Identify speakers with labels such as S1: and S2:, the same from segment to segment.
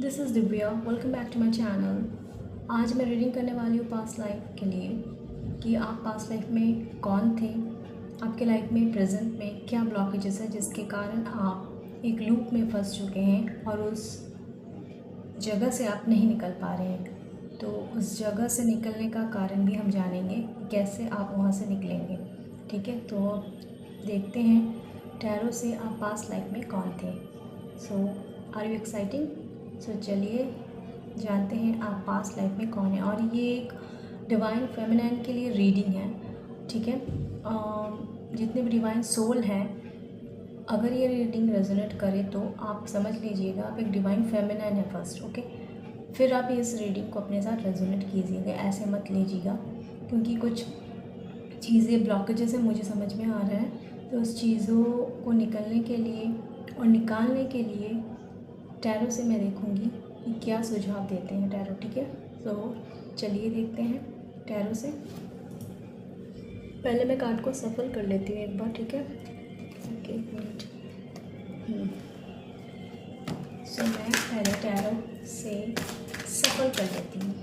S1: This is Divya, welcome back to my channel. आज मैं reading करने वाली हूँ पास्ट लाइफ के लिए कि आप पास्ट लाइफ में कौन थे, आपके लाइफ में प्रेजेंट में क्या ब्लॉकेजेस है जिसके कारण आप एक लूप में फंस चुके हैं और उस जगह से आप नहीं निकल पा रहे हैं। तो उस जगह से निकलने का कारण भी हम जानेंगे, कैसे आप वहाँ से निकलेंगे। ठीक है, तो देखते हैं टैरो से आप पास्ट लाइफ में कौन थे। सो आर यू एक्साइटिंग? सो चलिए जानते हैं आप पास्ट लाइफ में कौन है। और ये एक डिवाइन फेमिनाइन के लिए रीडिंग है। ठीक है, जितने भी डिवाइन सोल हैं, अगर ये रीडिंग रेजोनेट करे तो आप समझ लीजिएगा आप एक डिवाइन फेमिनाइन है फर्स्ट। ओके, फिर आप इस रीडिंग को अपने साथ रेजोनेट कीजिएगा, ऐसे मत लीजिएगा क्योंकि कुछ चीज़ें ब्लॉकेजेस है मुझे समझ में आ रहा है। तो उस चीज़ों को निकलने के लिए और निकालने के लिए टैरो से मैं देखूंगी कि क्या सुझाव देते हैं टैरो। ठीक है, तो चलिए देखते हैं टैरो से। पहले मैं कार्ड को सफल कर लेती हूँ एक बार। ठीक है, ओके, एक मिनट। सो मैं पहले टैरो से सफल कर लेती हूँ।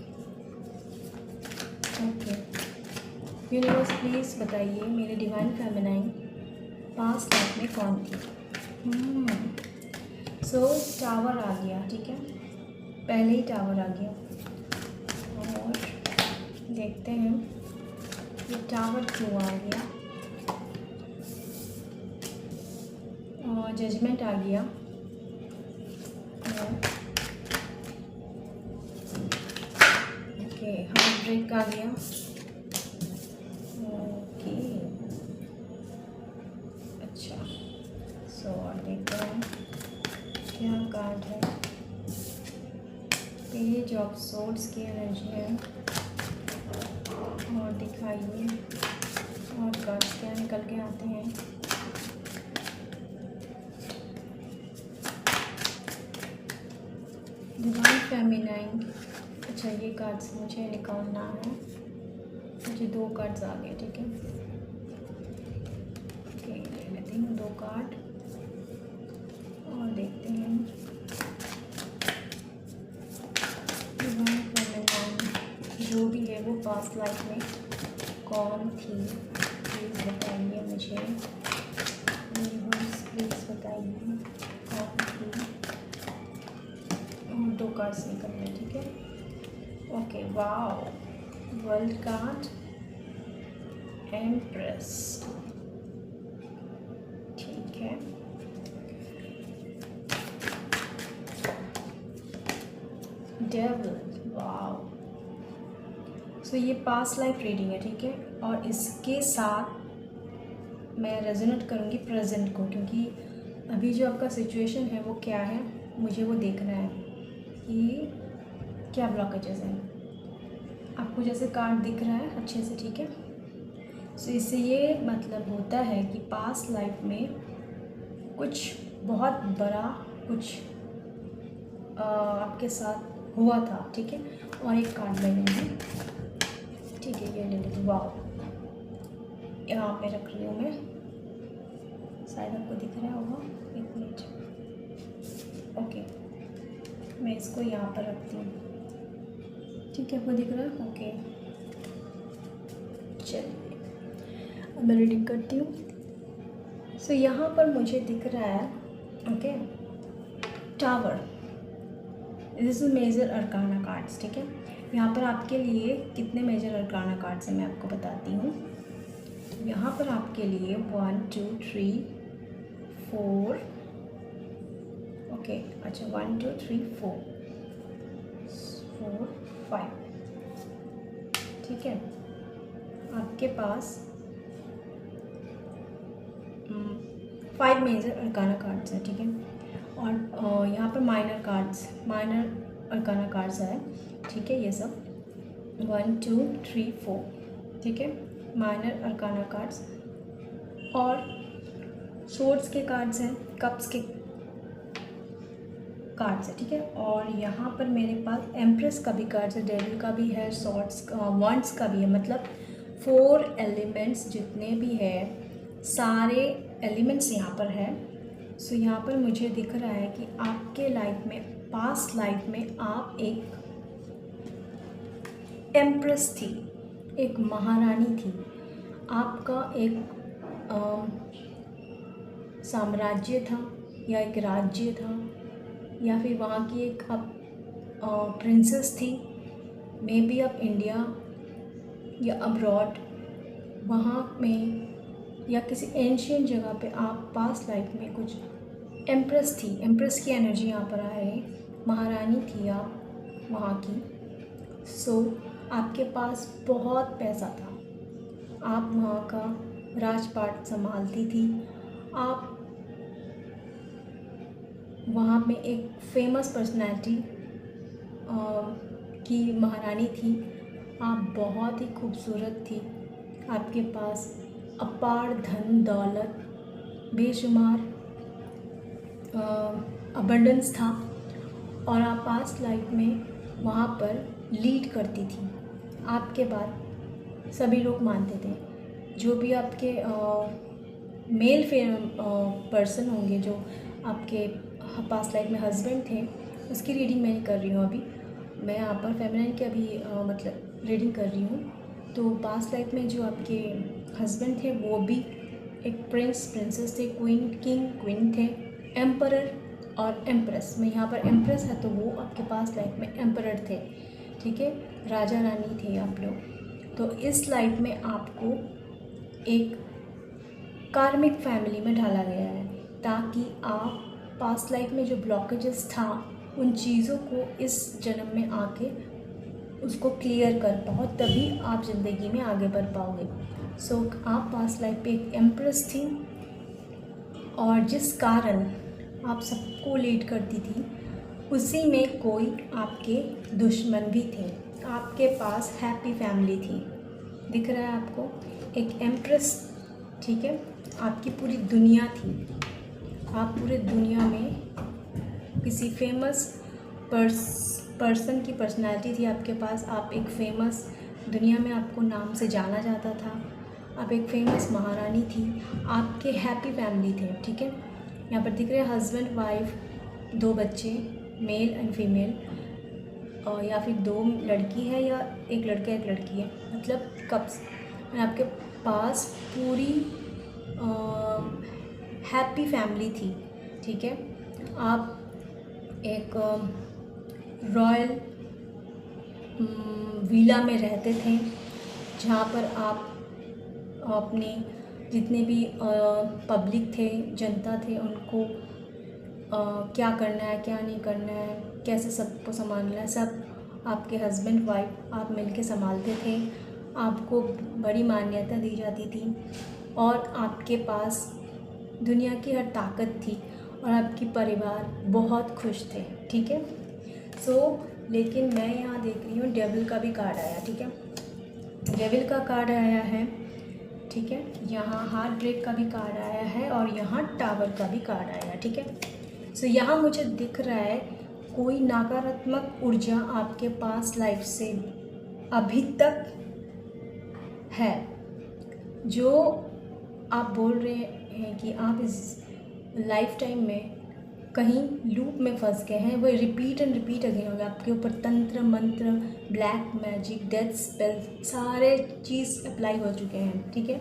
S1: ओके, यूनिवर्स प्लीज़ बताइए मेरे डिवाइन फेमिनाइन पास्ट लाइफ में कौन थी। सो टावर आ गया। ठीक है, पहले ही टावर आ गया और देखते हैं ये टावर क्यों आ गया। और जजमेंट आ गया और ओके हार्ट ब्रेक आ गया। ओके, अच्छा, सो और देखते हैं क्या कार्ड है। पेज ऑफ सोर्ड्स की एनर्जी है और दिखाइए और कार्ड्स क्या निकल के आते हैं। डिवाइन फेमिनाइन, अच्छा ये कार्ड्स मुझे निकालना है। मुझे 2 कार्ड्स आ गए। ठीक है, ओके, ले लेती हूँ 2 कार्ड और देखते हैं डिवाइन फेमिनाइन जो भी है वो पास्ट लाइफ में कौन थी। प्लीज़ बताइए मुझे, प्लीज़ बताइए कौन थी। और 2 कार्ड्स निकल रहे। ठीक है, okay, wow, world card, empress. ठीक है, डेविल, वाओ। सो ये पास्ट लाइफ रीडिंग है। ठीक है, और इसके साथ मैं रेजोनेट करूँगी प्रेजेंट को क्योंकि अभी जो आपका सिचुएशन है वो क्या है मुझे वो देखना है कि क्या ब्लॉकेजेस हैं। आपको जैसे कार्ड दिख रहा है अच्छे से। ठीक है, सो इससे ये मतलब होता है कि पास्ट लाइफ में कुछ बहुत बड़ा कुछ आपके साथ हुआ था। ठीक है, और एक कार्ड ले लेंगे। ठीक है, ये ले लेंगे। वाओ, यहाँ पे रख रही हूँ मैं, शायद आपको दिख रहा होगा। एक मिनट, ओके, मैं इसको यहाँ पर रखती हूँ। ठीक है, आपको दिख रहा है। ओके, चलिए अब मैं रीडिंग करती हूँ। सो यहाँ पर मुझे दिख रहा है okay tower, this is major arcana cards. ठीक है, यहाँ पर आपके लिए कितने मेजर अरकाना कार्ड्स हैं मैं आपको बताती हूँ। यहाँ पर आपके लिए 1 2 3 4 ओके, अच्छा 1 2 3 4 4 5। ठीक है, आपके पास 5 मेजर अरकाना कार्ड्स हैं। ठीक है, और यहाँ पर माइनर अरकाना कार्ड्स है। ठीक है, ये सब 1 2 3 4। ठीक है, माइनर अरकाना कार्ड्स और सोर्ड्स के कार्ड्स हैं, कप्स के कार्ड्स है। ठीक है, और यहाँ पर मेरे पास एम्प्रेस का भी कार्ड्स है, डेविल का भी है, सॉर्ड्स वंड्स का भी है। मतलब 4 एलिमेंट्स जितने भी है सारे एलिमेंट्स यहाँ पर है। सो यहाँ पर मुझे दिख रहा है कि आपके लाइफ में पास्ट लाइफ में आप एक एम्प्रेस थी, एक महारानी थी। आपका एक साम्राज्य था या एक राज्य था, या फिर वहाँ की एक आप प्रिंसेस थी। मे बी आप इंडिया या अब्रॉड वहाँ में या किसी एंशियंट जगह पे आप पास्ट लाइफ में कुछ एम्प्रेस थी। एम्प्रेस की एनर्जी यहाँ पर आ रही है, महारानी थी आप वहाँ की। सो आपके पास बहुत पैसा था, आप वहाँ का राजपाट संभालती थी। आप वहाँ में एक फेमस पर्सनैलिटी की महारानी थी। आप बहुत ही खूबसूरत थी, आपके पास अपार धन दौलत बेशुमार अबंडेंस था, और आप पास्ट लाइफ में वहाँ पर लीड करती थी। आपके बाद सभी लोग मानते थे, जो भी आपके मेल पर्सन होंगे, जो आपके पास्ट लाइफ में हस्बैंड थे, उसकी रीडिंग मैं कर रही हूँ अभी। मैं यहाँ पर फेमिनिन की अभी मतलब रीडिंग कर रही हूँ। तो पास्ट लाइफ में जो आपके हस्बैंड थे वो भी एक प्रिंसेस थे, किंग क्वीन थे, एम्परर और एम्प्रेस। में यहाँ पर एम्प्रेस है तो वो आपके पास्ट लाइफ में एम्परर थे, ठीक है, राजा रानी थे आप लोग। तो इस लाइफ में आपको एक कार्मिक फैमिली में डाला गया है, ताकि आप पास्ट लाइफ में जो ब्लॉकेजेस था उन चीज़ों को इस जन्म में आके उसको क्लियर कर पाओ, तभी आप ज़िंदगी में आगे बढ़ पाओगे। सो आप पास्ट लाइफ पे एक एम्प्रेस थी, और जिस कारण आप सबको लीड करती थी, उसी में कोई आपके दुश्मन भी थे। आपके पास हैप्पी फैमिली थी, दिख रहा है आपको, एक एम्प्रेस, ठीक है। आपकी पूरी दुनिया थी, आप पूरे दुनिया में किसी फेमस पर्सन की पर्सनालिटी थी आपके पास। आप एक फेमस, दुनिया में आपको नाम से जाना जाता था, आप एक फेमस महारानी थी, आपके हैप्पी फैमिली थे, ठीक है। यहाँ पर दिख रहे हैं हस्बैंड वाइफ, 2 बच्चे, मेल एंड फीमेल, और या फिर 2 लड़की है या एक लड़का एक लड़की है, मतलब कप्स। आपके पास पूरी हैप्पी फैमिली थी, ठीक है। आप एक रॉयल विला में रहते थे, जहाँ पर आप अपने जितने भी पब्लिक थे, जनता थे, उनको क्या करना है क्या नहीं करना है, कैसे सबको संभालना है, सब आपके हस्बैंड वाइफ आप मिलके संभालते थे। आपको बड़ी मान्यता दी जाती थी, और आपके पास दुनिया की हर ताकत थी, और आपकी परिवार बहुत खुश थे, ठीक है। लेकिन मैं यहाँ देख रही हूँ डेविल का भी कार्ड आया, ठीक है, डेविल का कार्ड आया है, ठीक है। यहाँ हार्ट ब्रेक का भी कार्ड आया है, और यहाँ टावर का भी कार्ड आया है, ठीक है। यहाँ मुझे दिख रहा है कोई नकारात्मक ऊर्जा आपके पास लाइफ से अभी तक है, जो आप बोल रहे हैं कि आप इस लाइफ टाइम में कहीं लूप में फंस गए हैं, वो रिपीट एंड रिपीट अगेन होगा। आपके ऊपर तंत्र मंत्र, ब्लैक मैजिक, डेथ स्पेल, सारे चीज़ अप्लाई हो चुके हैं, ठीक है।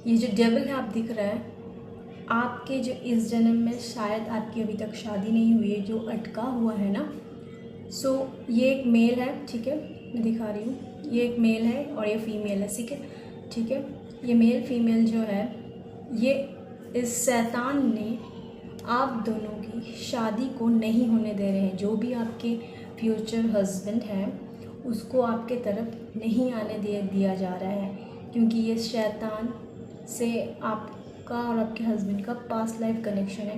S1: ये जो डेविल है आप दिख रहा है, आपके जो इस जन्म में शायद आपकी अभी तक शादी नहीं हुई है, जो अटका हुआ है ना। ये एक मेल है, ठीक है, मैं दिखा रही हूँ, ये एक मेल है और ये फीमेल है, ठीक है। ये मेल फीमेल जो है, ये इस शैतान ने आप दोनों की शादी को नहीं होने दे रहे हैं। जो भी आपके फ्यूचर हस्बैंड है, उसको आपके तरफ नहीं आने दिया जा रहा है, क्योंकि ये शैतान से आपका और आपके हस्बैंड का पास्ट लाइफ कनेक्शन है,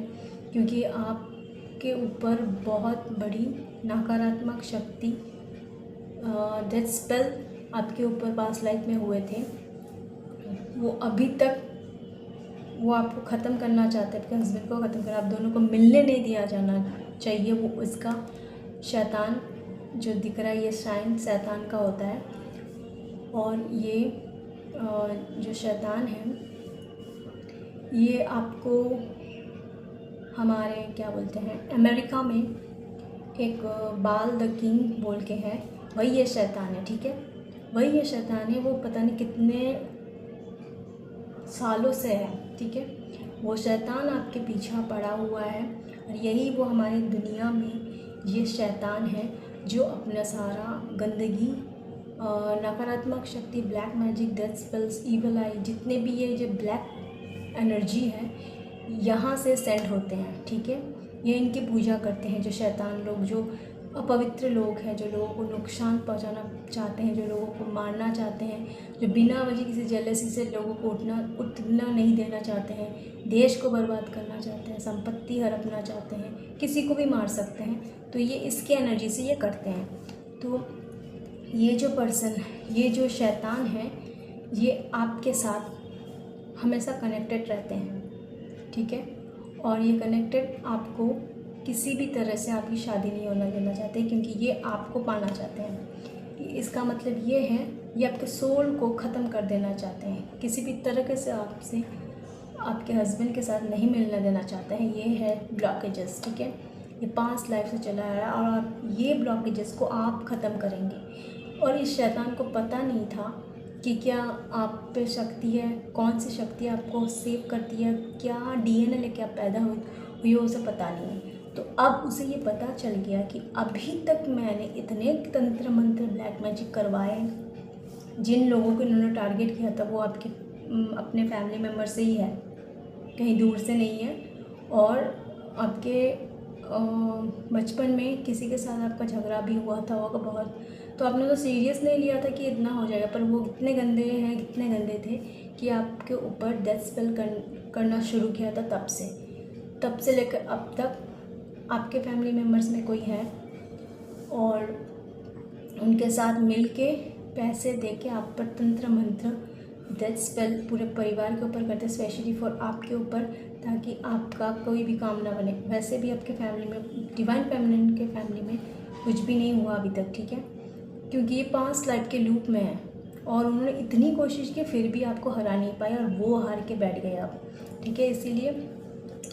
S1: क्योंकि आपके ऊपर बहुत बड़ी नकारात्मक शक्ति, डेथ स्पेल आपके ऊपर पास्ट लाइफ में हुए थे। वो अभी तक वो आपको ख़त्म करना चाहते हैं, आपके हस्बैंड को ख़त्म करना, आप दोनों को मिलने नहीं दिया जाना चाहिए। वो इसका शैतान जो दिख रहा है, ये साइन शैतान का होता है। और ये जो शैतान है, ये आपको हमारे क्या बोलते हैं, अमेरिका में एक बाल द किंग बोल के है, वही ये शैतान है, ठीक है। वही ये शैतान है, वो पता नहीं कितने सालों से है, ठीक है। वो शैतान आपके पीछा पड़ा हुआ है और यही वो हमारी दुनिया में ये शैतान है जो अपना सारा गंदगी, नकारात्मक शक्ति, black magic, death spells, evil eye, जितने भी ये जो ब्लैक एनर्जी है यहाँ से सेंड होते हैं, ठीक है। ये इनकी पूजा करते हैं जो शैतान लोग, जो अपवित्र लोग हैं, जो लोगों को नुकसान पहुंचाना चाहते हैं, जो लोगों को मारना चाहते हैं, जो बिना वजह किसी जेलसी से लोगों को उठना नहीं देना चाहते हैं, देश को बर्बाद करना चाहते हैं, संपत्ति हड़पना चाहते हैं, किसी को भी मार सकते हैं। तो ये इसके एनर्जी से ये करते हैं। तो ये जो पर्सन, ये जो शैतान है, ये आपके साथ हमेशा कनेक्टेड रहते हैं, ठीक है। और ये कनेक्टेड आपको किसी भी तरह से आपकी शादी नहीं होना देना चाहते, क्योंकि ये आपको पाना चाहते हैं। इसका मतलब ये है, ये आपके सोल को ख़त्म कर देना चाहते हैं, किसी भी तरह से आपसे, आपके हस्बैंड के साथ नहीं मिलने देना चाहते हैं। ये है ब्लॉकेजेस, ठीक है। ये 5 लाइफ से चला आ रहा है और आप ये ब्लॉकेजेस को आप ख़त्म करेंगे। और इस शैतान को पता नहीं था कि क्या आप पे शक्ति है, कौन सी शक्ति आपको सेव करती है, क्या डीएनए लेके आप पैदा हुई हो, उसे पता नहीं है। तो अब उसे ये पता चल गया कि अभी तक मैंने इतने तंत्र मंत्र, ब्लैक मैजिक करवाए, जिन लोगों को इन्होंने टारगेट किया था वो आपके अपने फैमिली मेम्बर से ही है, कहीं दूर से नहीं है। और आपके बचपन में किसी के साथ आपका झगड़ा भी हुआ था होगा बहुत, तो आपने तो सीरियस नहीं लिया था कि इतना हो जाएगा, पर वो इतने गंदे हैं, कितने गंदे थे कि आपके ऊपर डेथ स्पेल करना शुरू किया था। तब से लेकर अब तक आपके फैमिली मेम्बर्स में कोई है और उनके साथ मिल के पैसे दे के आप पर तंत्र मंत्र, डेथ स्पेल पूरे परिवार के ऊपर करते, स्पेशली फॉर आपके ऊपर, ताकि आपका कोई भी काम ना बने। वैसे भी आपके फैमिली में, डिवाइन फेमिनिन के फैमिली में कुछ भी नहीं हुआ अभी तक, ठीक है, क्योंकि ये 5 लाइफ के लूप में है और उन्होंने इतनी कोशिश की फिर भी आपको हरा नहीं पाए और वो हार के बैठ गए आप, ठीक है। इसीलिए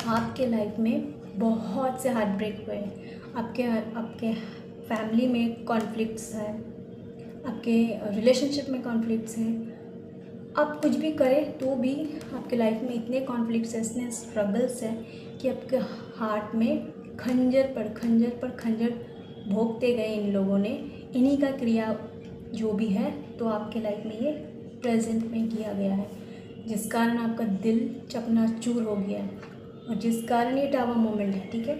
S1: आपके लाइफ में बहुत से हार्ट ब्रेक हुए हैं, आपके फैमिली में कॉन्फ्लिक्ट्स हैं, आपके रिलेशनशिप में कॉन्फ्लिक्ट्स हैं। आप कुछ भी करें तो भी आपके लाइफ में इतने कॉन्फ्लिक्ट्स हैं, इतने स्ट्रगल्स हैं कि आपके हार्ट में खंजर पर खंजर भोंकते गए इन लोगों ने। इन्हीं का क्रिया जो भी है तो आपके लाइफ में ये प्रेजेंट में किया गया है, जिस कारण आपका दिल चकनाचूर हो गया है और जिस कारण ये टावर मोमेंट है, ठीक है।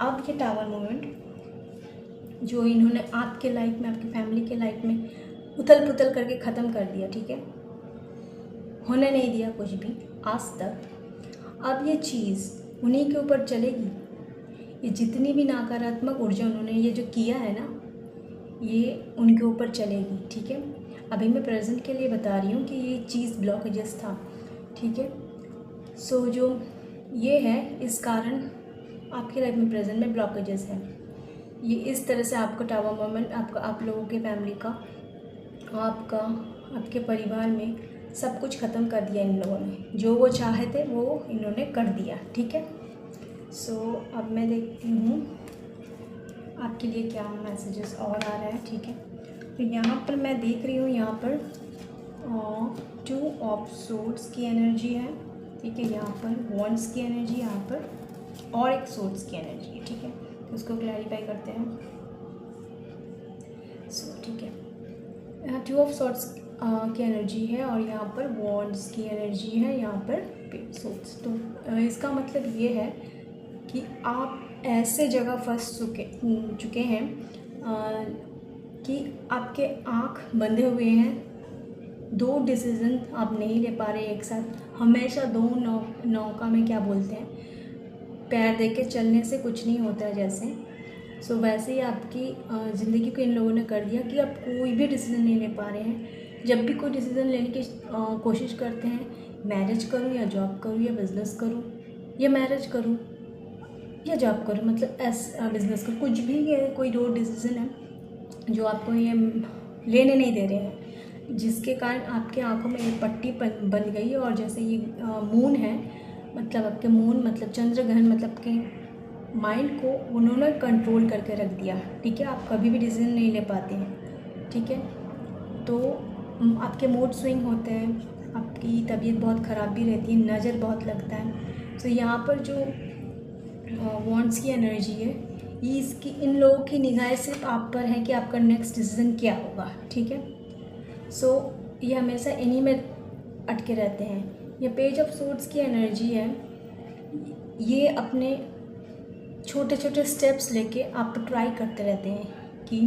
S1: अब ये टावर मोमेंट जो इन्होंने आपके लाइफ में, आपकी फैमिली के लाइफ में उथल पुथल करके ख़त्म कर दिया, ठीक है, होने नहीं दिया कुछ भी आज तक। अब ये चीज़ उन्हीं के ऊपर चलेगी। ये जितनी भी नकारात्मक ऊर्जा उन्होंने ये जो किया है ना, ये उनके ऊपर चलेगी, ठीक है। अभी मैं प्रेजेंट के लिए बता रही हूँ कि ये चीज़ ब्लॉकेजेस था, ठीक है। सो जो ये है, इस कारण आपकी लाइफ में प्रेजेंट में ब्लॉकेजेस हैं। ये इस तरह से आपका टावर मोमेंट, आपका, आप लोगों के फैमिली का, आपके परिवार में सब कुछ ख़त्म कर दिया इन लोगों ने। जो वो चाहे थे वो इन्होंने कर दिया, ठीक है। सो अब मैं देखती हूँ आपके लिए क्या मैसेजेस और आ रहा है, ठीक है। तो यहाँ पर मैं देख रही हूँ, यहाँ पर 2 ऑफ सोर्ड्स की एनर्जी है, ठीक है। यहाँ पर वॉन्ड्स की एनर्जी, यहाँ पर और एक सोर्ड्स की एनर्जी है, ठीक है। तो उसको क्लैरिफाई करते हैं। सो ठीक है, यहाँ 2 ऑफ सोर्ड्स की एनर्जी है और यहाँ पर वॉन्ड्स की एनर्जी है, यहाँ पर सोर्ड्स। तो इसका मतलब ये है कि आप ऐसे जगह फंस चुके हैं कि आपके आँख बंधे हुए हैं, 2 डिसीज़न आप नहीं ले पा रहे एक साथ। हमेशा 2 नौका में क्या बोलते हैं, पैर दे के चलने से कुछ नहीं होता है जैसे। सो वैसे ही आपकी ज़िंदगी को इन लोगों ने कर दिया कि आप कोई भी डिसीज़न नहीं ले पा रहे हैं। जब भी कोई डिसीज़न लेने की कोशिश करते हैं, मैरिज करूँ या जॉब करूँ या बिज़नेस करूँ, या मैरिज करूँ या जॉब करूँ, मतलब बिज़नेस करूँ, कुछ भी ये कोई 2 डिसीज़न है जो आपको ये लेने नहीं दे रहे हैं, जिसके कारण आपके आँखों में एक पट्टी बन गई। और जैसे ये मून है, मतलब आपके मून मतलब चंद्र ग्रहण, मतलब के माइंड को उन्होंने कंट्रोल करके रख दिया, ठीक है। आप कभी भी डिसीजन नहीं ले पाते हैं, ठीक है। तो आपके मूड स्विंग होते हैं, आपकी तबीयत बहुत ख़राब भी रहती है, नज़र बहुत लगता है। तो यहाँ पर जो वॉन्ट्स की एनर्जी है, ये इसकी इन लोगों की निगाह सिर्फ आप पर है कि आपका नेक्स्ट डिसीज़न क्या होगा, ठीक है। सो ये हमेशा इन्हीं में अटके रहते हैं। ये पेज ऑफ सोर्ड्स की एनर्जी है, ये अपने छोटे छोटे स्टेप्स लेके आप ट्राई करते रहते हैं कि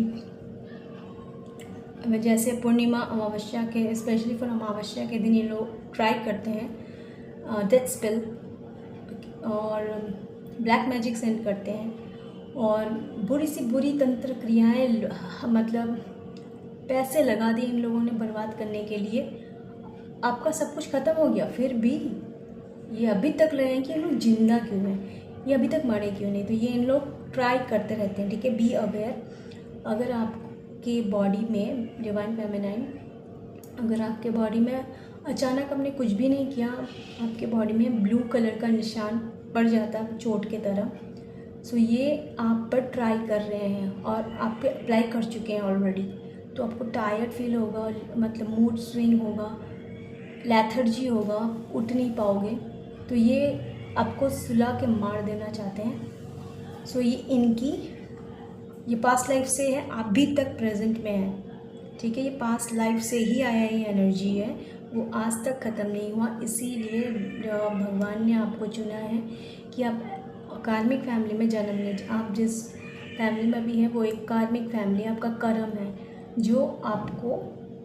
S1: जैसे पूर्णिमा अमावस्या के, स्पेशली फॉर अमावस्या के दिन ये लोग ट्राई करते हैं डेथ स्पेल और ब्लैक मैजिक सेंड करते हैं और बुरी सी बुरी तंत्र क्रियाएँ, मतलब पैसे लगा दिए इन लोगों ने बर्बाद करने के लिए। आपका सब कुछ ख़त्म हो गया, फिर भी ये अभी तक लगे हैं कि ये लोग जिंदा क्यों हैं, ये अभी तक मरे क्यों नहीं। तो ये इन लोग ट्राई करते रहते हैं, ठीक है। बी अवेयर, अगर आपके बॉडी में डिवाइन फेमिनाइन, अगर आपके बॉडी में अचानक हमने कुछ भी नहीं किया, आपके बॉडी में ब्लू कलर का निशान पड़ जाता है चोट के तरह, सो ये आप पर ट्राई कर रहे हैं और आप पे अप्लाई कर चुके हैं ऑलरेडी। तो आपको टायर्ड फील होगा, मतलब मूड स्विंग होगा, लेथर्जी होगा, उठ नहीं पाओगे। तो ये आपको सुला के मार देना चाहते हैं। सो ये पास्ट लाइफ से है, आप भी तक प्रेजेंट में है, ठीक है। ये पास्ट लाइफ से ही आया ये एनर्जी है, वो आज तक ख़त्म नहीं हुआ। इसीलिए भगवान ने आपको चुना है कि आप कार्मिक फैमिली में जन्म लें। आप जिस फैमिली में भी हैं वो एक कार्मिक फैमिली, आपका कर्म है जो आपको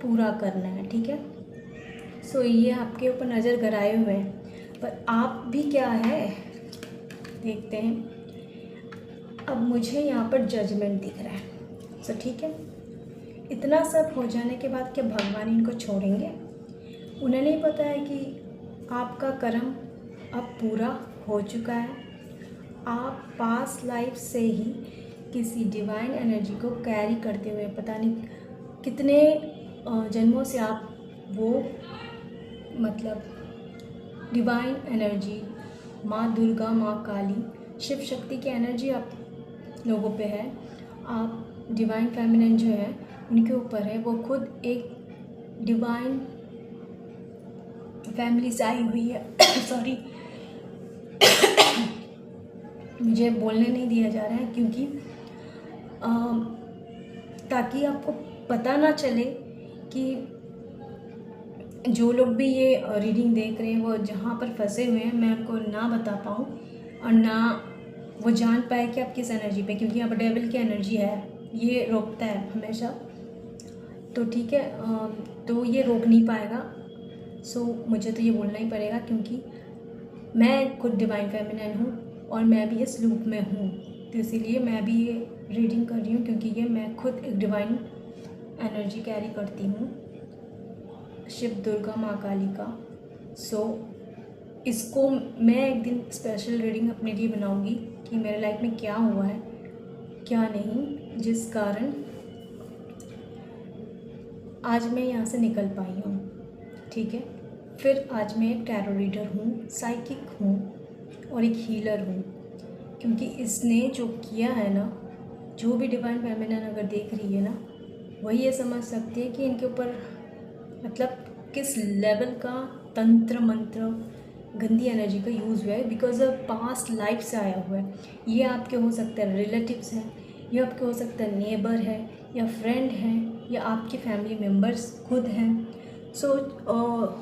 S1: पूरा करना है, ठीक है। सो ये आपके ऊपर नज़र गड़ाए हुए हैं, पर आप भी क्या है देखते हैं। अब मुझे यहाँ पर जजमेंट दिख रहा है, सो ठीक है। इतना सब हो जाने के बाद क्या भगवान इनको छोड़ेंगे? उन्हें नहीं पता है कि आपका कर्म अब पूरा हो चुका है। आप पास्ट लाइफ से ही किसी डिवाइन एनर्जी को कैरी करते हुए, पता नहीं कितने जन्मों से आप वो, मतलब डिवाइन एनर्जी, माँ दुर्गा, माँ काली, शिव शक्ति की एनर्जी आप लोगों पे है। आप डिवाइन फेमिनिन जो है उनके ऊपर है, वो खुद एक डिवाइन फैमिली से आई हुई है। सॉरी, मुझे बोलने नहीं दिया जा रहा है क्योंकि ताकि आपको पता ना चले कि जो लोग भी ये रीडिंग देख रहे हैं वो जहाँ पर फंसे हुए हैं, मैं आपको ना बता पाऊँ और ना वो जान पाए कि आप किस एनर्जी पे, क्योंकि यहाँ पर डेविल की एनर्जी है, ये रोकता है हमेशा। तो ठीक है, तो ये रोक नहीं पाएगा। सो मुझे तो ये बोलना ही पड़ेगा क्योंकि मैं खुद डिवाइन फेमिनिन हूँ और मैं भी इस लूप में हूँ, तो इसीलिए मैं भी ये रीडिंग कर रही हूँ क्योंकि ये मैं खुद एक डिवाइन एनर्जी कैरी करती हूँ, शिव दुर्गा माँ काली का। सो इसको मैं एक दिन स्पेशल रीडिंग अपने लिए बनाऊँगी कि मेरे लाइफ में क्या हुआ है क्या नहीं, जिस कारण आज मैं यहाँ से निकल पाई हूँ, ठीक है। फिर आज मैं एक टैरो रीडर हूँ, साइकिक हूँ और एक हीलर हूँ, क्योंकि इसने जो किया है ना, जो भी डिवाइन फेमिनिन अगर देख रही है ना, वही ये समझ सकती है कि इनके ऊपर मतलब किस लेवल का तंत्र मंत्र गंदी एनर्जी का यूज़ हुआ है, बिकॉज ऑफ पास्ट लाइफ से आया हुआ है। ये आपके हो सकते हैं रिलेटिव्स हैं, ये आपके हो सकता है नेबर है या फ्रेंड हैं या आपके फैमिली मेम्बर्स खुद हैं। सो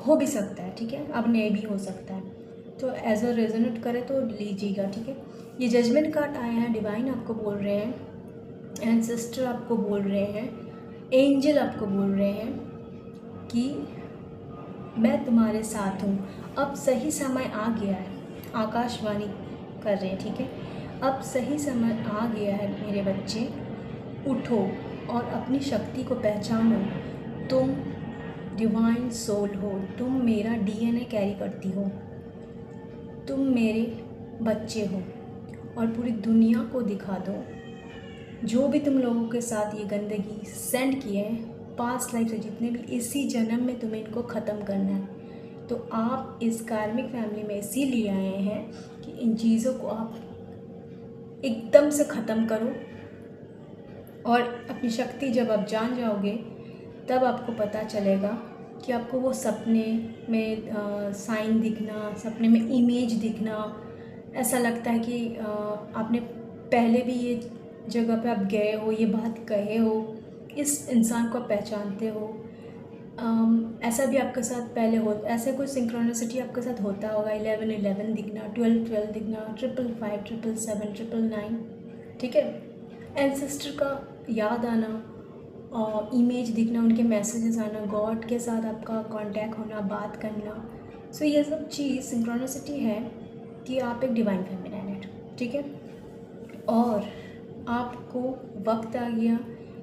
S1: हो भी सकता है, ठीक है, अब नहीं भी हो सकता है। तो एज अ रेजोनेट करे तो लीजिएगा, ठीक है। ये जजमेंट कार्ड आया है, डिवाइन आपको बोल रहे हैं, एंसेस्टर आपको बोल रहे हैं, एंजल आपको बोल रहे हैं कि मैं तुम्हारे साथ हूँ। अब सही समय आ गया है, आकाशवाणी कर रहे हैं, ठीक है। अब सही समय आ गया है मेरे बच्चे, उठो और अपनी शक्ति को पहचानो। तुम डिवाइन सोल हो, तुम मेरा डीएनए कैरी करती हो, तुम मेरे बच्चे हो और पूरी दुनिया को दिखा दो जो भी तुम लोगों के साथ ये गंदगी सेंड किए हैं पास्ट लाइफ से, जितने भी, इसी जन्म में तुम्हें इनको ख़त्म करना है। तो आप इस कार्मिक फैमिली में इसीलिए आए हैं कि इन चीज़ों को आप एकदम से ख़त्म करो। और अपनी शक्ति जब आप जान जाओगे तब आपको पता चलेगा कि आपको वो सपने में साइन दिखना, सपने में इमेज दिखना, ऐसा लगता है कि आपने पहले भी ये जगह पे आप गए हो, ये बात कहे हो, इस इंसान को आप पहचानते हो। ऐसा भी आपके साथ पहले हो, ऐसे कोई सिंक्रोनिसिटी आपके साथ होता होगा। 11-11 दिखना, 12-12 दिखना, 555, 777, 999, ठीक है। एंसेस्टर का याद आना और इमेज दिखना, उनके मैसेजेस आना, गॉड के साथ आपका कांटेक्ट होना, बात करना। सो ये सब चीज़ सिंक्रोनिसिटी है कि आप एक डिवाइन फेमिनाइन है, ठीक है। और आपको वक्त आ गया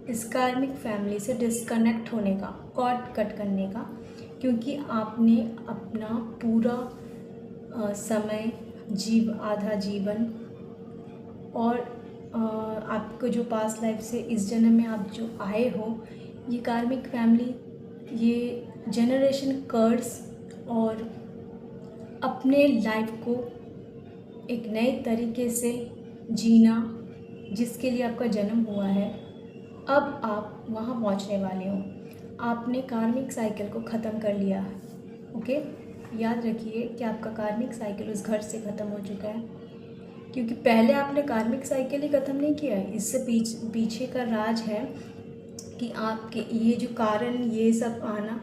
S1: इस कार्मिक फैमिली से डिस्कनेक्ट होने का, कॉर्ड कट करने का, क्योंकि आपने अपना पूरा समय आधा जीवन और आपको जो पास्ट लाइफ से इस जन्म में आप जो आए हो, ये कार्मिक फैमिली, ये जनरेशन कर्स और अपने लाइफ को एक नए तरीके से जीना जिसके लिए आपका जन्म हुआ है, अब आप वहाँ पहुँचने वाले हो। आपने कार्मिक साइकिल को ख़त्म कर लिया, ओके। याद रखिए कि आपका कार्मिक साइकिल उस घर से ख़त्म हो चुका है, क्योंकि पहले आपने कार्मिक साइकिल ही ख़त्म नहीं किया है। इससे पीछे का राज है कि आपके ये जो कारण, ये सब आना,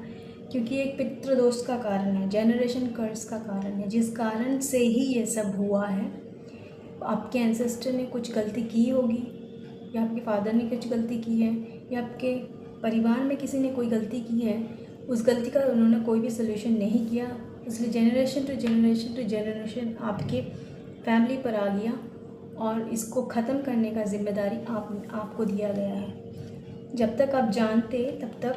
S1: क्योंकि एक पितृदोष का कारण है, जनरेशन कर्स का कारण है, जिस कारण से ही ये सब हुआ है। आपके एंसेस्टर ने कुछ गलती की होगी, या आपके फादर ने कुछ गलती की है, या आपके परिवार में किसी ने कोई गलती की है। उस गलती का उन्होंने कोई भी सोल्यूशन नहीं किया, इसलिए generation to generation to generation आपके फैमिली पर आ गया और इसको ख़त्म करने का जिम्मेदारी आपको दिया गया है। जब तक आप जानते तब तक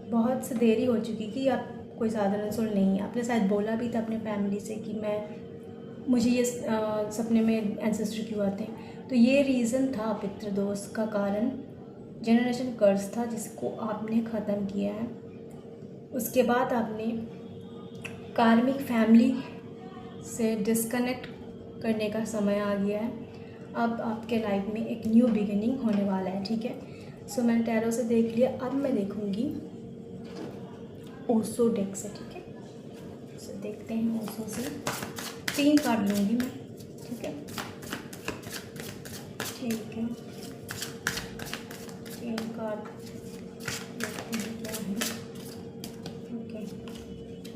S1: बहुत सी देरी हो चुकी कि आप कोई साधारण सोल नहीं है। आपने शायद बोला भी था अपने फैमिली से कि मुझे ये सपने में एंसेस्टर क्यों आते हैं। तो ये रीज़न था, पितृदोष का कारण, जनरेशन कर्स था, जिसको आपने ख़त्म किया है। उसके बाद आपने कार्मिक फैमिली से डिस्कनेक्ट करने का समय आ गया है। अब आपके लाइफ में एक न्यू बिगिनिंग होने वाला है, ठीक है। सो मैंने टैरो से देख लिया, अब मैं देखूंगी ओशो डेक से, ठीक है। सो देखते हैं ओशो से 3 कार्ड लूँगी मैं, ठीक है। ठीक है, 3 कार्ड देखते हैं क्या है। ओके,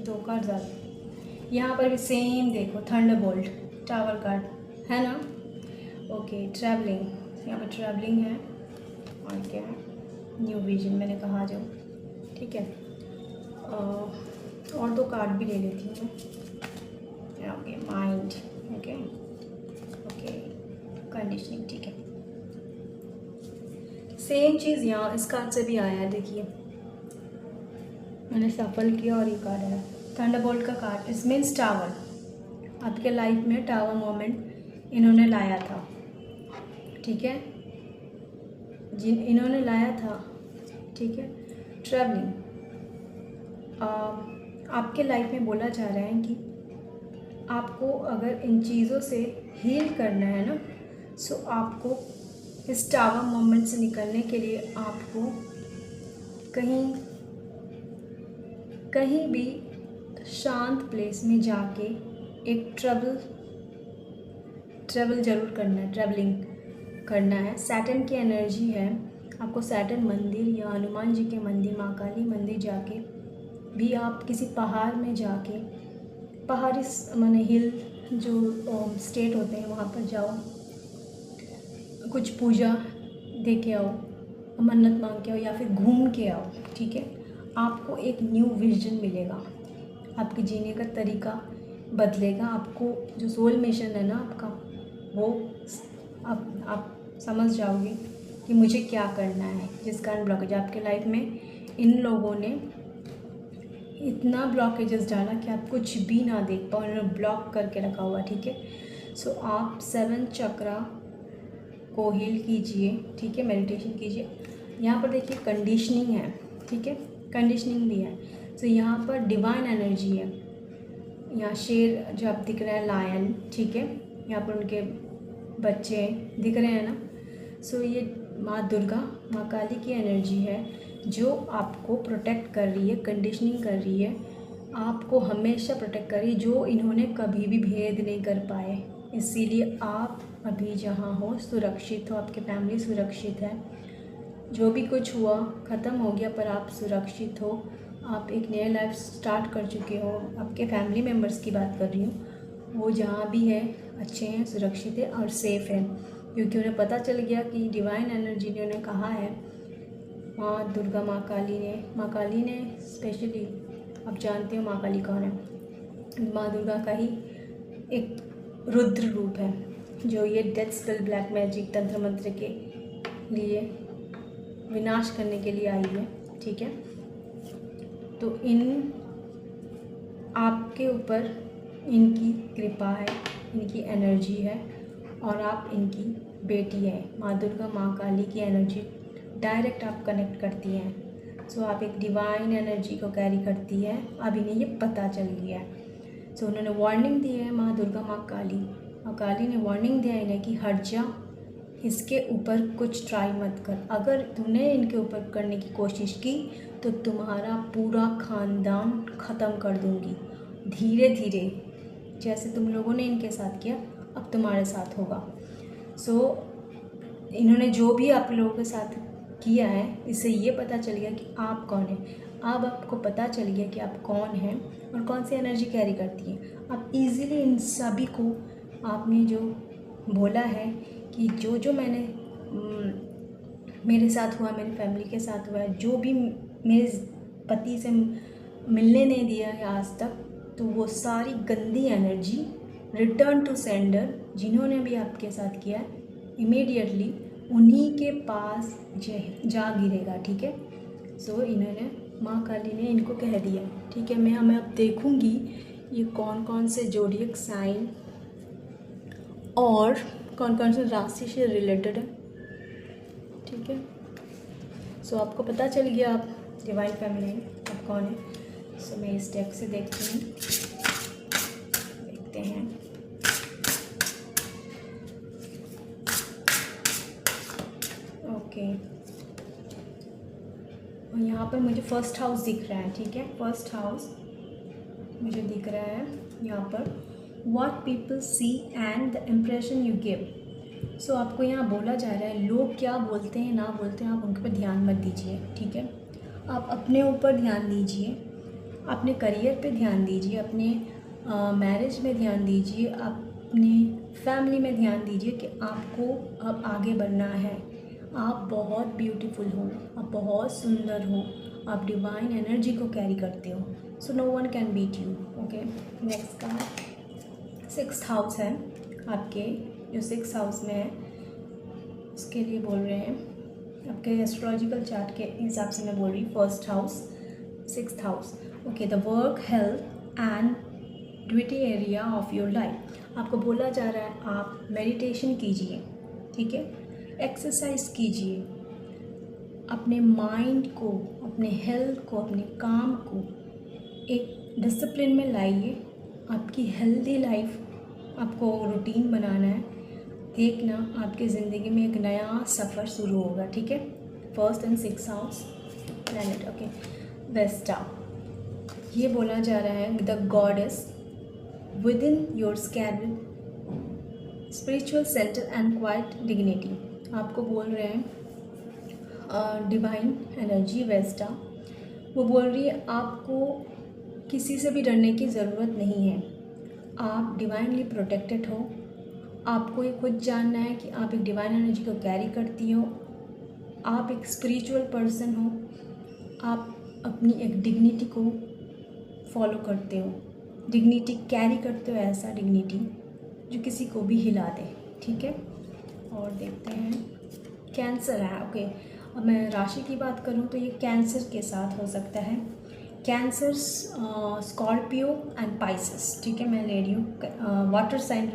S1: 2 कार्ड ज़्यादा। यहाँ पर भी सेम देखो, थंडरबोल्ट, टावर कार्ड है ना। ओके, ट्रैवलिंग, यहाँ पर ट्रैवलिंग है और क्या है, न्यू विजन मैंने कहा जो, ठीक है। और 2 कार्ड भी ले लेती हूँ मैं। Okay, mind, okay okay, conditioning, ठीक है। सेम चीज़ यहाँ इस कार्ड से भी आया है, देखिए मैंने सफल किया और ये कार्ड आया, थंडरबोल्ट का कार्ड। इस मीन्स टावर, आपके लाइफ में टावर मोमेंट इन्होंने लाया था, ठीक है, इन्होंने लाया था, ठीक है। ट्रैवलिंग आपके लाइफ में बोला जा रहा है कि आपको अगर इन चीज़ों से हील करना है ना, सो आपको इस टावर मोमेंट से निकलने के लिए आपको कहीं भी शांत प्लेस में जाके एक ट्रैवल ज़रूर करना है, ट्रैवलिंग करना है। सैटर्न की एनर्जी है, आपको सैटर्न मंदिर या हनुमान जी के मंदिर, माँ काली मंदिर जाके भी, आप किसी पहाड़ में जाके, पहाड़ी माने हिल जो स्टेट होते हैं वहाँ पर जाओ, कुछ पूजा दे के आओ, मन्नत मांग के आओ या फिर घूम के आओ, ठीक है। आपको एक न्यू विजन मिलेगा, आपके जीने का तरीका बदलेगा। आपको जो सोल मिशन है ना आपका, वो आप समझ जाओगे कि मुझे क्या करना है। जिस कारण ब्लॉकेज आपके लाइफ में, इन लोगों ने इतना ब्लॉकेजेस डाला कि आप कुछ भी ना देख पाओ, उन्होंने ब्लॉक करके रखा हुआ, ठीक है। सो आप 7 चक्रा को हील कीजिए, ठीक है, मेडिटेशन कीजिए। यहाँ पर देखिए कंडीशनिंग है, ठीक है, कंडीशनिंग भी है। सो यहाँ पर डिवाइन एनर्जी है, यहाँ शेर जो आप दिख रहा है, लायन, ठीक है। यहाँ पर उनके बच्चे दिख रहे हैं ना। सो ये माँ दुर्गा, माँ काली की एनर्जी है जो आपको प्रोटेक्ट कर रही है, कंडीशनिंग कर रही है, आपको हमेशा प्रोटेक्ट कर रही है, जो इन्होंने कभी भी भेद नहीं कर पाए। इसीलिए आप अभी जहाँ हो सुरक्षित हो, आपकी फैमिली सुरक्षित है। जो भी कुछ हुआ ख़त्म हो गया, पर आप सुरक्षित हो, आप एक नया लाइफ स्टार्ट कर चुके हो। आपके फैमिली मेम्बर्स की बात कर रही हूँ, वो जहाँ भी है अच्छे हैं, सुरक्षित है और सेफ़ है, क्योंकि उन्हें पता चल गया कि डिवाइन एनर्जी ने उन्हें कहा है, माँ दुर्गा, माँ काली ने स्पेशली, आप जानते हो माँ काली कौन है, माँ दुर्गा का ही एक रुद्र रूप है, जो ये डेथ स्पेल, ब्लैक मैजिक, तंत्र मंत्र के लिए विनाश करने के लिए आई है। ठीक है, तो इन आपके ऊपर इनकी कृपा है, इनकी एनर्जी है, और आप इनकी बेटी है। माँ दुर्गा, माँ काली की एनर्जी डायरेक्ट आप कनेक्ट करती हैं। सो आप एक डिवाइन एनर्जी को कैरी करती है। अब इन्हें ये पता चल गया है। सो उन्होंने वार्निंग दी है, माँ दुर्गा, माँ काली ने वार्निंग दिया इन्हें कि हट जा, इसके ऊपर कुछ ट्राई मत कर। अगर तूने इनके ऊपर करने की कोशिश की तो तुम्हारा पूरा ख़ानदान ख़त्म कर दूंगी, धीरे धीरे, जैसे तुम लोगों ने इनके साथ किया अब तुम्हारे साथ होगा। सो इन्होंने जो भी आप लोगों के साथ किया है, इससे ये पता चल गया कि आप कौन हैं। अब आपको पता चल गया कि आप कौन हैं और कौन सी एनर्जी कैरी करती हैं। आप इजीली इन सभी को, आपने जो बोला है कि जो मैंने मेरे साथ हुआ, मेरी फैमिली के साथ हुआ है, जो भी मेरे पति से मिलने नहीं दिया है आज तक, तो वो सारी गंदी एनर्जी रिटर्न टू सेंडर, जिन्होंने भी आपके साथ किया है, इमीडिएटली उन्हीं के पास जा गिरेगा। ठीक है, सो इन्होंने, माँ काली ने इनको कह दिया। ठीक है, मैं अब देखूँगी ये कौन कौन से जोडियक साइन और कौन कौन से राशि से रिलेटेड है। ठीक है, सो आपको पता चल गया आप डिवाइन फेमिनिन आप कौन है। सो मैं इस डेक से देखते हैं। ओके, और यहाँ पर मुझे फर्स्ट हाउस दिख रहा है। ठीक है, फर्स्ट हाउस मुझे दिख रहा है यहाँ पर, what people see and the impression you give. So आपको यहाँ बोला जा रहा है, लोग क्या बोलते हैं ना बोलते हैं, आप उनके पर ध्यान मत दीजिए। ठीक है, आप अपने ऊपर ध्यान दीजिए, अपने करियर पे ध्यान दीजिए, अपने मैरिज में ध्यान दीजिए, अपने फैमिली में ध्यान दीजिए कि आपको अब आगे बढ़ना है। आप बहुत ब्यूटीफुल हो, आप बहुत सुंदर हो, आप डिवाइन एनर्जी को कैरी करते हो। So no one can beat you. Okay, next का 6th हाउस है आपके, जो 6th हाउस में है उसके लिए बोल रहे हैं, आपके एस्ट्रोलॉजिकल चार्ट के हिसाब से मैं बोल रही हूँ। First house, 6th house. Okay, the work, health and duty area of your life. आपको बोला जा रहा है आप मेडिटेशन कीजिए। ठीक है, एक्सरसाइज कीजिए, अपने माइंड को, अपने हेल्थ को, अपने काम को एक डिसिप्लिन में लाइए। आपकी हेल्दी लाइफ आपको रूटीन बनाना है। देखना आपकी ज़िंदगी में एक नया सफ़र शुरू होगा। ठीक है, 1st and 6th house planet. Okay, Vesta, ये बोला जा रहा है the goddess within your स्कैबिड spiritual center and quiet dignity. आपको बोल रहे हैं डिवाइन एनर्जी वेस्टा, वो बोल रही है आपको किसी से भी डरने की ज़रूरत नहीं है। आप डिवाइनली प्रोटेक्टेड हो। आपको ये खुद जानना है कि आप एक डिवाइन एनर्जी को कैरी करती हो, आप एक स्पिरिचुअल पर्सन हो, आप अपनी एक डिग्निटी को फॉलो करते हो, डिग्निटी कैरी करते हो, ऐसा डिग्निटी जो किसी को भी हिला दे। ठीक है, और देखते हैं कैंसर है। ओके, अब मैं राशि की बात करूँ तो ये कैंसर के साथ हो सकता है। Cancer, Scorpio and Pisces. ठीक है, मैं ले रही हूँ वाटर साइन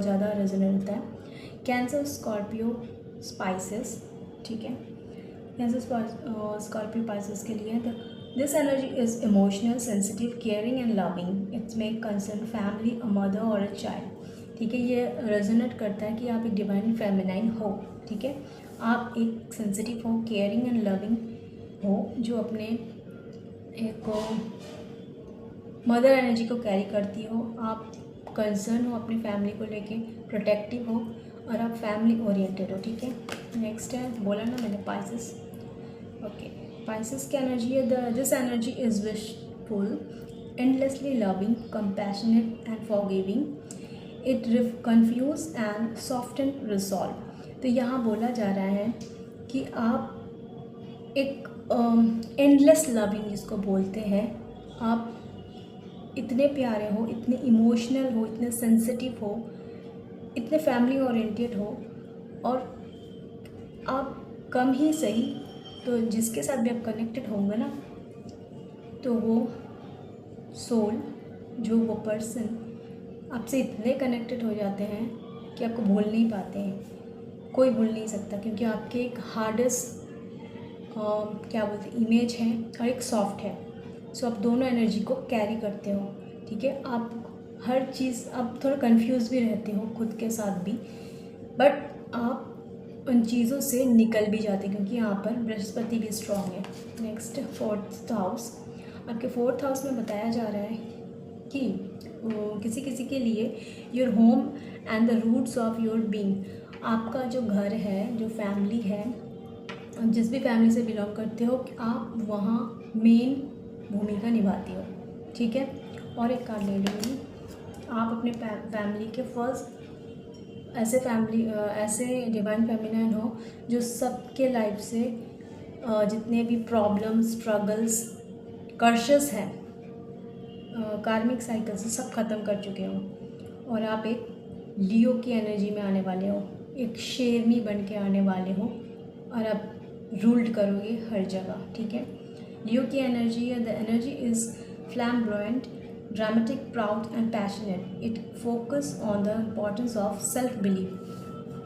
S1: ज़्यादा रेजोनेट होता है। Cancer, Scorpio, Pisces. ठीक है, कैंसर, स्कॉर्पियो, पाइसेस के लिए this energy is emotional, sensitive, caring and loving. It's may concern family, a mother और अ चाइल्ड। ठीक है। ये रेजोनेट करता है कि आप एक डिवाइन फेमिनाइन हो, ठीक है। आप एक सेंसिटिव हो, केयरिंग एंड लविंग हो, जो अपने एक मदर एनर्जी को कैरी करती हो। आप कंसर्न हो अपनी फैमिली को लेके, प्रोटेक्टिव हो और आप फैमिली ओरिएंटेड हो, ठीक है। नेक्स्ट है, बोला ना मैंने, पाइसेस। ओके, पाइसेस की एनर्जी है, this energy is wishful, endlessly loving, compassionate and forgiving. It confuse and soften resolve. तो यहाँ बोला जा रहा है कि आप एक एंडलेस लविंग जिसको बोलते हैं, आप इतने प्यारे हो, इतने इमोशनल हो, इतने सेंसिटिव हो, इतने फैमिली ओरिएंटेड हो, और आप कम ही सही तो जिसके साथ भी आप कनेक्टेड होंगे ना, तो वो सोल, जो वो पर्सन आपसे इतने कनेक्टेड हो जाते हैं कि आपको भूल नहीं पाते हैं, कोई भूल नहीं सकता, क्योंकि आपके एक हार्डेस्ट क्या बोलते हैं इमेज है और एक सॉफ्ट है। सो आप दोनों एनर्जी को कैरी करते हो, ठीक है। आप हर चीज़, आप थोड़ा कंफ्यूज भी रहते हो खुद के साथ भी, बट आप उन चीज़ों से निकल भी जाते हैं, क्योंकि यहाँ पर बृहस्पति भी स्ट्रॉन्ग है। Next, 4th house. आपके 4th हाउस में बताया जा रहा है कि किसी किसी के लिए your home and the roots of your being, आपका जो घर है, जो फैमिली है, जिस भी फैमिली से बिलोंग करते हो, आप वहाँ मेन भूमिका निभाती हो, ठीक है। और एक कार्ड ले लूँगी, आप अपने फैमिली के फर्स्ट ऐसे डिवाइन फेमिनाइन हो जो सबके लाइफ से जितने भी प्रॉब्लम्स, स्ट्रगल्स, कर्शस हैं, कार्मिक साइकिल से सब ख़त्म कर चुके हो, और आप एक लियो की एनर्जी में आने वाले हो, एक शेरनी बन के आने वाले हो, और आप रूल्ड करोगे हर जगह, ठीक है। लियो की एनर्जी है, the energy is flamboyant, dramatic, proud and passionate. It focus on the importance of self believe.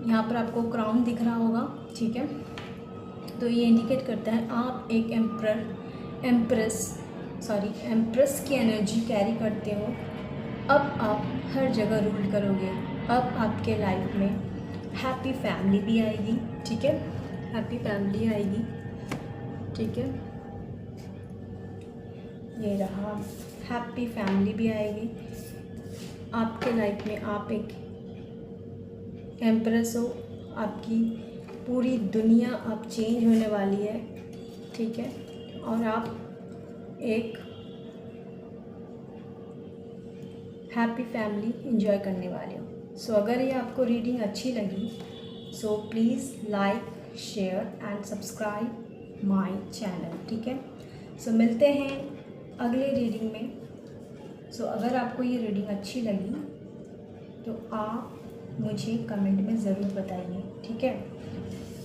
S1: यहाँ पर आपको क्राउन दिख रहा होगा, ठीक है। तो ये इंडिकेट करता है आप एक एम्प्रेस की एनर्जी कैरी करते हो। अब आप हर जगह रूल करोगे। अब आपके लाइफ में हैप्पी फैमिली भी आएगी, ठीक है। हैप्पी फैमिली आएगी, ठीक है। ये रहा, हैप्पी फैमिली भी आएगी आपके लाइफ में। आप एक एम्प्रेस हो, आपकी पूरी दुनिया अब चेंज होने वाली है, ठीक है। और आप एक हैप्पी फैमिली एंजॉय करने वाले हो। सो अगर ये आपको रीडिंग अच्छी लगी, so please like, share and subscribe my channel, ठीक है। सो मिलते हैं अगले रीडिंग में। सो अगर आपको ये रीडिंग अच्छी लगी तो आप मुझे कमेंट में ज़रूर बताइए, ठीक है,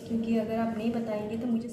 S1: क्योंकि अगर आप नहीं बताएंगे तो मुझे